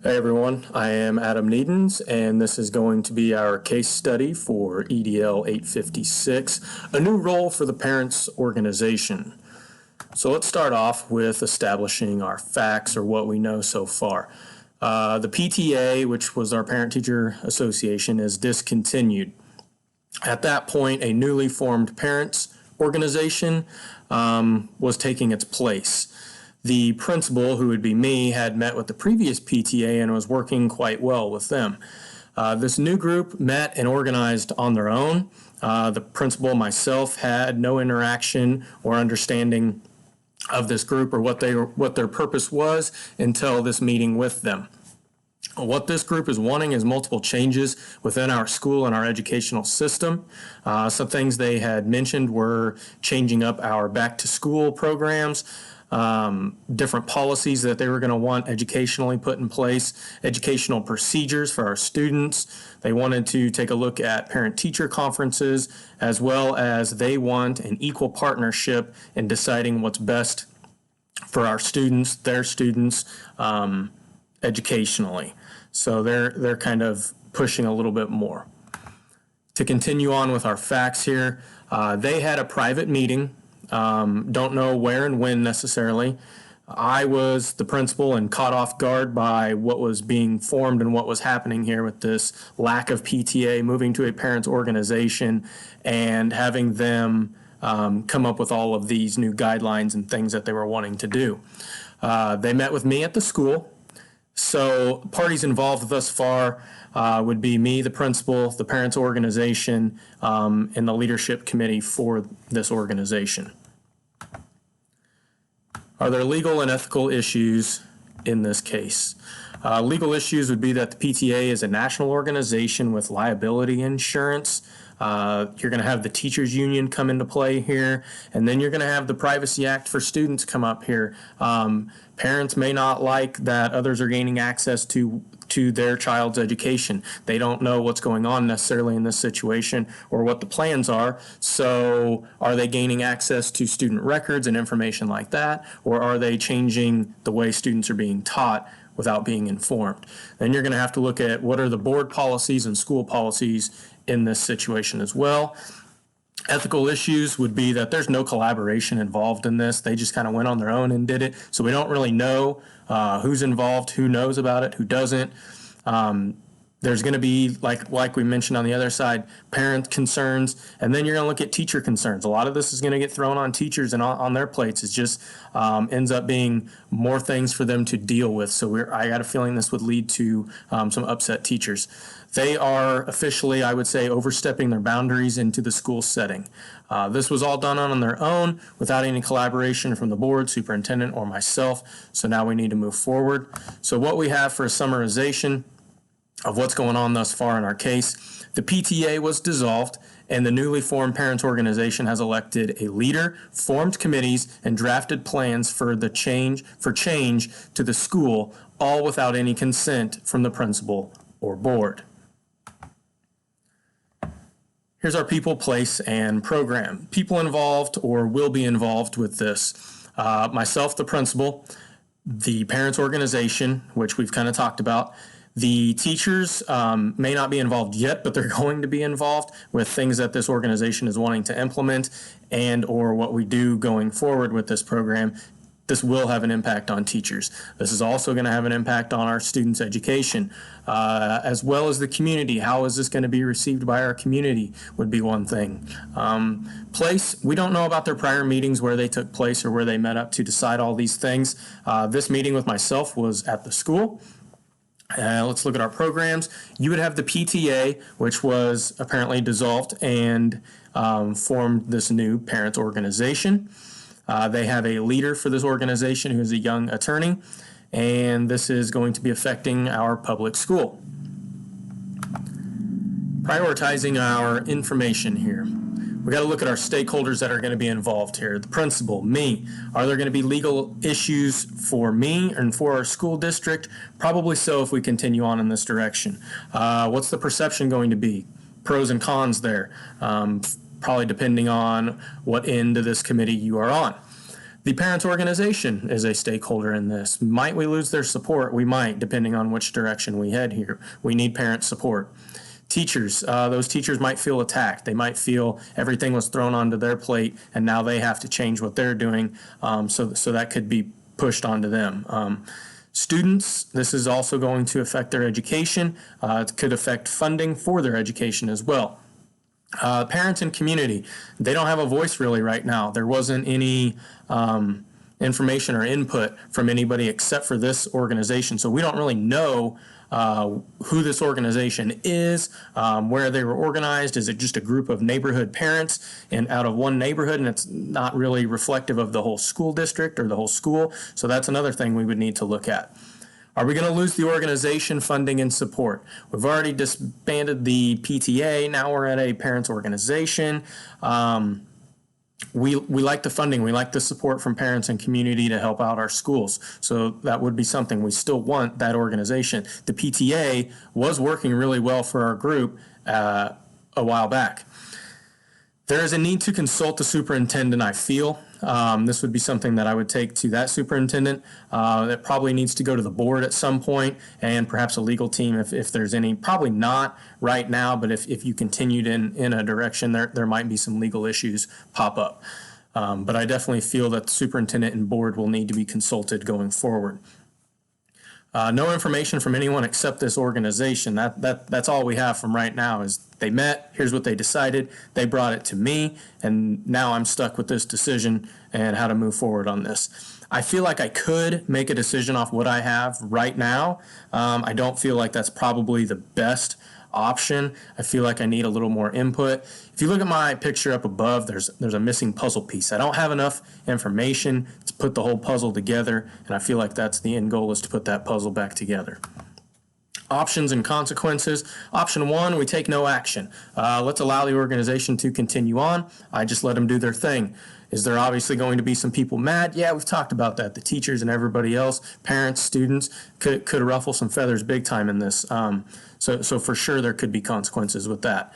Hey everyone, I am Adam Niedens, and this is going to be our case study for EDL 856, a new role for the parents organization. So let's start off with establishing our facts or what we know so far. The PTA, which was our Parent-Teacher Association, is discontinued. At that point, a newly formed parents organization was taking its place. The principal, who would be me, had met with the previous PTA and was working quite well with them. This new group met and organized on their own. The principal and myself had no interaction or understanding of this group or what their purpose was until this meeting with them. What this group is wanting is multiple changes within our school and our educational system. Some things they had mentioned were changing up our back-to-school programs, different policies that they were going to want educationally put in place, educational procedures for our students. They wanted to take a look at parent-teacher conferences, as well as they want an equal partnership in deciding what's best for our students, their students, educationally. So they're kind of pushing a little bit more. To continue on with our facts here, they had a private meeting. Don't know where and when necessarily. I was the principal and caught off guard by what was being formed and what was happening here with this lack of PTA, moving to a parents organization and having them come up with all of these new guidelines and things that they were wanting to do. They met with me at the school. So parties involved thus far would be me, the principal, the parents organization, and the leadership committee for this organization. Are there legal and ethical issues in this case? Legal issues would be that the PTA is a national organization with liability insurance. You're going to have the teachers union come into play here, and then you're going to have the Privacy Act for students come up here. Parents may not like that others are gaining access to their child's education. They don't know what's going on necessarily in this situation or what the plans are. So are they gaining access to student records and information like that, or are they changing the way students are being taught without being informed? Then you're going to have to look at what are the board policies and school policies in this situation as well. Ethical issues would be that there's no collaboration involved in this. They just kind of went on their own and did it. So we don't really know who's involved, who knows about it, who doesn't. There's going to be, like we mentioned on the other side, parent concerns, and then you're going to look at teacher concerns. A lot of this is going to get thrown on teachers and on their plates. It just ends up being more things for them to deal with. So I got a feeling this would lead to some upset teachers. They are officially, I would say, overstepping their boundaries into the school setting. This was all done on their own without any collaboration from the board, superintendent, or myself. So now we need to move forward. So what we have for a summarization of what's going on thus far in our case, the PTA was dissolved and the newly formed parents organization has elected a leader, formed committees, and drafted plans for change to the school, all without any consent from the principal or board. Here's our people, place, and program. People involved or will be involved with this. Myself, the principal, the parents organization, which we've kind of talked about. The teachers may not be involved yet, but they're going to be involved with things that this organization is wanting to implement and or what we do going forward with this program. This will have an impact on teachers. This is also going to have an impact on our students' education, as well as the community. How is this going to be received by our community would be one thing. Place, we don't know about their prior meetings, where they took place or where they met up to decide all these things. This meeting with myself was at the school. Let's look at our programs. You would have the PTA, which was apparently dissolved and formed this new parents organization. They have a leader for this organization who is a young attorney, and this is going to be affecting our public school. Prioritizing our information here. We got to look at our stakeholders that are going to be involved here. The principal, me. Are there going to be legal issues for me and for our school district? Probably so if we continue on in this direction. What's the perception going to be? Pros and cons there. Probably depending on what end of this committee you are on. The parents' organization is a stakeholder in this. Might we lose their support? We might, depending on which direction we head here. We need parent support. Teachers, those teachers might feel attacked. They might feel everything was thrown onto their plate and now they have to change what they're doing. So that could be pushed onto them. Students, this is also going to affect their education. It could affect funding for their education as well. Parents and community, they don't have a voice really right now. There wasn't any information or input from anybody except for this organization. So we don't really know who this organization is, where they were organized. Is it just a group of neighborhood parents and out of one neighborhood, and it's not really reflective of the whole school district or the whole school? So that's another thing we would need to look at. Are we going to lose the organization funding and support? We've already disbanded the PTA. Now we're at a parents organization. We like the funding. We like the support from parents and community to help out our schools. So that would be something. We still want that organization. The PTA was working really well for our group a while back. There is a need to consult the superintendent, I feel. This would be something that I would take to that superintendent. That probably needs to go to the board at some point, and perhaps a legal team if there's any. Probably not right now, but if you continued in a direction, there might be some legal issues pop up. But I definitely feel that the superintendent and board will need to be consulted going forward. No information from anyone except this organization. That's all we have from right now is they met, here's what they decided, they brought it to me, and now I'm stuck with this decision and how to move forward on this. I feel like I could make a decision off what I have right now. I don't feel like that's probably the best option. I feel like I need a little more input. If you look at my picture up above, there's a missing puzzle piece. I don't have enough information to put the whole puzzle together, and I feel like that's the end goal, is to put that puzzle back together. Options and consequences. Option 1, we take no action. Let's allow the organization to continue on. I just let them do their thing. Is there obviously going to be some people mad? Yeah, we've talked about that. The teachers and everybody else, parents, students, could ruffle some feathers big time in this. So for sure there could be consequences with that.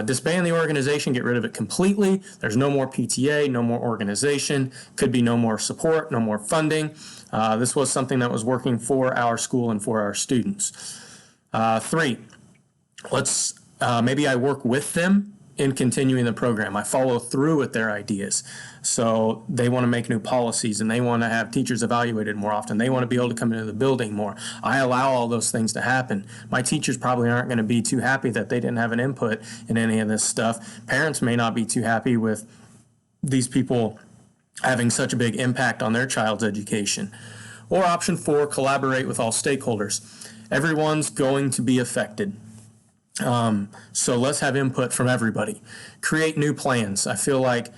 Disband the organization, get rid of it completely. There's no more PTA, no more organization, could be no more support, no more funding. This was something that was working for our school and for our students. 3, maybe I work with them in continuing the program. I follow through with their ideas. So they want to make new policies and they want to have teachers evaluated more often. They want to be able to come into the building more. I allow all those things to happen. My teachers probably aren't going to be too happy that they didn't have an input in any of this stuff. Parents may not be too happy with these people having such a big impact on their child's education. Or option 4, collaborate with all stakeholders. Everyone's going to be affected. So let's have input from everybody. Create new plans. I feel like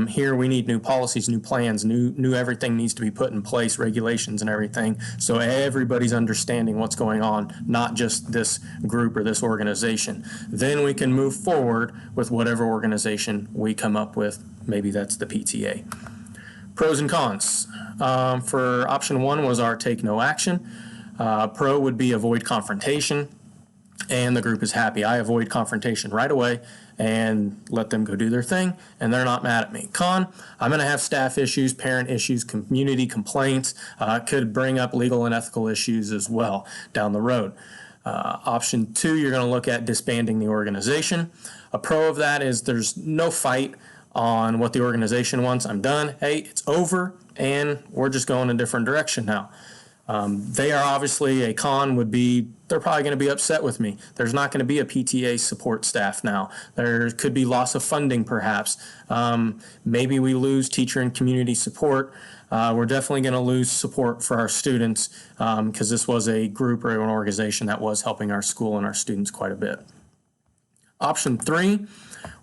here we need new policies, new plans, new everything needs to be put in place, regulations and everything, so everybody's understanding what's going on, not just this group or this organization. Then we can move forward with whatever organization we come up with. Maybe that's the PTA. Pros and cons. For option 1 was our take no action. Pro would be avoid confrontation, and the group is happy. I avoid confrontation right away and let them go do their thing, and they're not mad at me. Con, I'm going to have staff issues, parent issues, community complaints, could bring up legal and ethical issues as well down the road. Option 2, you're going to look at disbanding the organization. A pro of that is there's no fight on what the organization wants. I'm done. Hey, it's over, and we're just going a different direction now. They are obviously, a con would be, they're probably going to be upset with me. There's not going to be a PTA support staff now. There could be loss of funding perhaps. Maybe we lose teacher and community support. We're definitely going to lose support for our students because this was a group or an organization that was helping our school and our students quite a bit. Option 3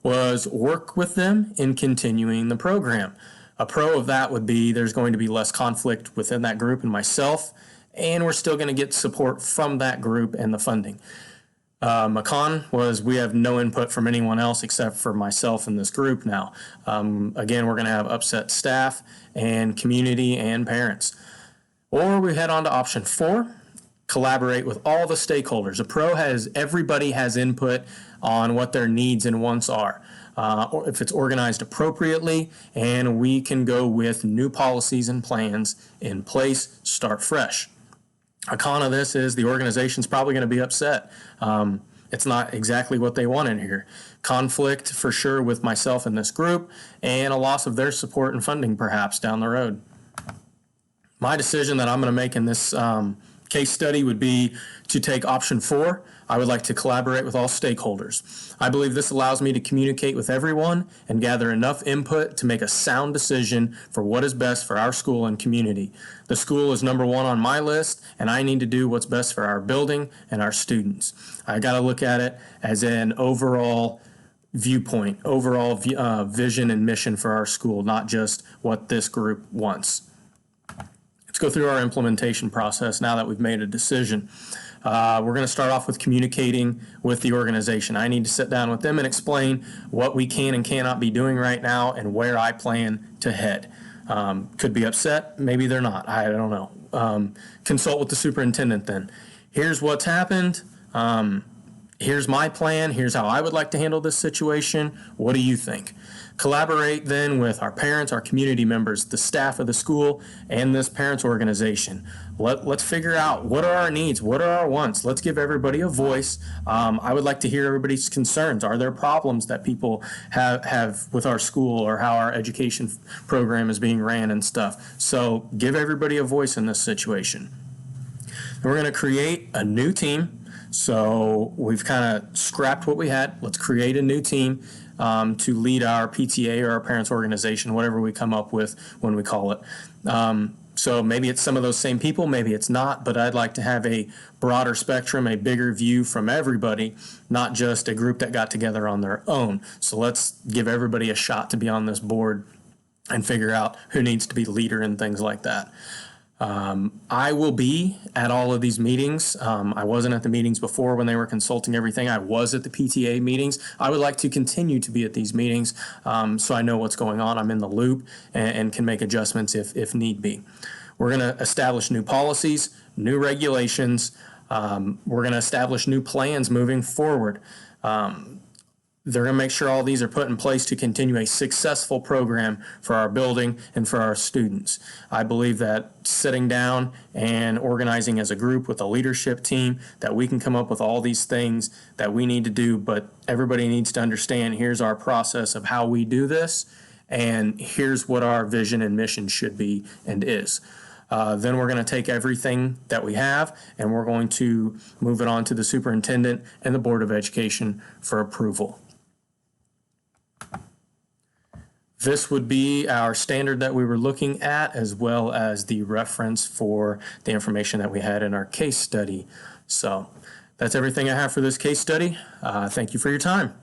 was work with them in continuing the program. A pro of that would be there's going to be less conflict within that group and myself, and we're still going to get support from that group and the funding. A con was we have no input from anyone else except for myself and this group now. Again, we're going to have upset staff and community and parents. Or we head on to option 4, collaborate with all the stakeholders. A pro has, everybody has input on what their needs and wants are. Or if it's organized appropriately, and we can go with new policies and plans in place, start fresh. A con of this is the organization's probably going to be upset. It's not exactly what they wanted here. Conflict for sure with myself and this group, and a loss of their support and funding perhaps down the road. My decision that I'm going to make in this case study would be to take option 4. I would like to collaborate with all stakeholders. I believe this allows me to communicate with everyone and gather enough input to make a sound decision for what is best for our school and community. The school is number 1 on my list, and I need to do what's best for our building and our students. I got to look at it as an overall viewpoint, overall vision and mission for our school, not just what this group wants. Let's go through our implementation process now that we've made a decision. We're going to start off with communicating with the organization. I need to sit down with them and explain what we can and cannot be doing right now and where I plan to head. Could be upset, maybe they're not, I don't know. Consult with the superintendent then. Here's what's happened. Here's my plan. Here's how I would like to handle this situation. What do you think? Collaborate then with our parents, our community members, the staff of the school, and this parents organization. Let's figure out what are our needs, what are our wants. Let's give everybody a voice. I would like to hear everybody's concerns. Are there problems that people have with our school or how our education program is being ran and stuff? So give everybody a voice in this situation. And we're going to create a new team. So we've kind of scrapped what we had. Let's create a new team to lead our PTA or our parents organization, whatever we come up with when we call it. So maybe it's some of those same people, maybe it's not, but I'd like to have a broader spectrum, a bigger view from everybody, not just a group that got together on their own. So let's give everybody a shot to be on this board and figure out who needs to be leader and things like that. I will be at all of these meetings. I wasn't at the meetings before when they were consulting everything. I was at the PTA meetings. I would like to continue to be at these meetings so I know what's going on. I'm in the loop and can make adjustments if need be. We're going to establish new policies, new regulations. We're going to establish new plans moving forward. They're going to make sure all these are put in place to continue a successful program for our building and for our students. I believe that sitting down and organizing as a group with a leadership team, that we can come up with all these things that we need to do, but everybody needs to understand here's our process of how we do this, and here's what our vision and mission should be and is. Then we're going to take everything that we have and we're going to move it on to the superintendent and the Board of Education for approval. This would be our standard that we were looking at, as well as the reference for the information that we had in our case study. So that's everything I have for this case study. Thank you for your time.